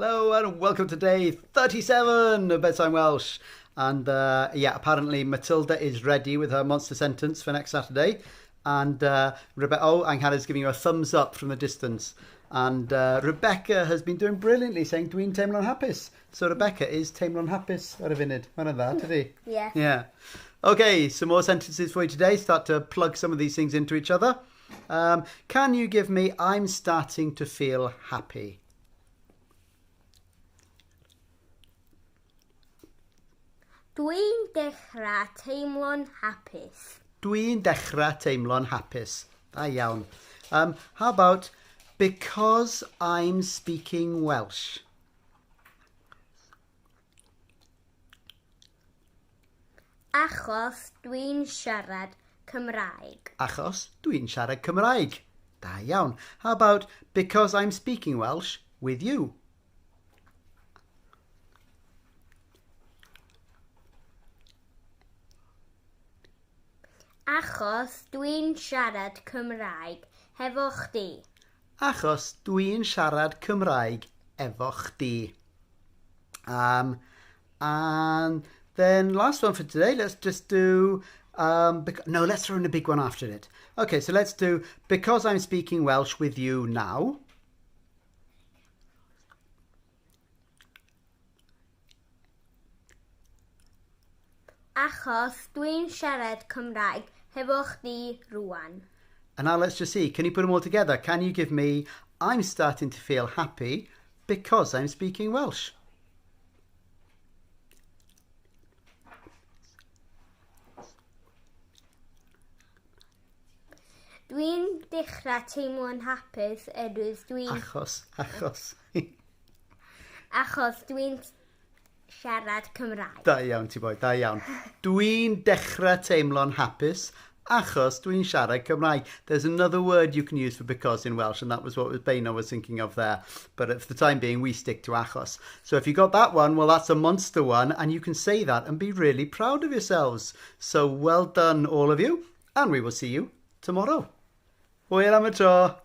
Hello and welcome to day 37 of Bedtime Welsh. And apparently Matilda is ready with her monster sentence for next Saturday. And Anghana's giving you a thumbs up from the distance. And Rebecca has been doing brilliantly, saying dwi'n teimlo'n hapus. So Rebecca is teimlo'n hapus ar y funud. Mae'n dda, tydi? Yeah. Yeah. Okay, some more sentences for you today. Start to plug some of these things into each other. Can you give me I'm starting to feel happy? Dwi'n dechrau teimlo'n hapus. Dwi'n dechrau teimlo'n hapus. Da iawn. How about because I'm speaking Welsh? Achos dwi'n siarad Cymraeg. Achos dwi'n siarad Cymraeg. Da iawn. How about because I'm speaking Welsh with you? Achos dwi'n siarad Cymraeg hefo chdi. Achos dwi'n siarad Cymraeg efo chdi. And then last one for today, let's just do... let's throw in a big one after it. Okay, so let's do because I'm speaking Welsh with you now. Achos dwi'n siarad Cymraeg hefo chdi rŵan. And now let's just see, can you put them all together? Can you give me I'm starting to feel happy because I'm speaking Welsh? Dwi'n dechrau teimlo'n hapus dwi'n... Achos. Achos dwi'n siarad Cymraeg. Da iawn ti boi, da iawn. Dwi'n dechrau teimlo'n hapus achos dwi'n siarad Cymraeg. There's another word you can use for because in Welsh, and that was what Baino was thinking of there. But for the time being, we stick to achos. So if you got that one, well, that's a monster one, and you can say that and be really proud of yourselves. So well done, all of you, and we will see you tomorrow. Hwyl am y tro.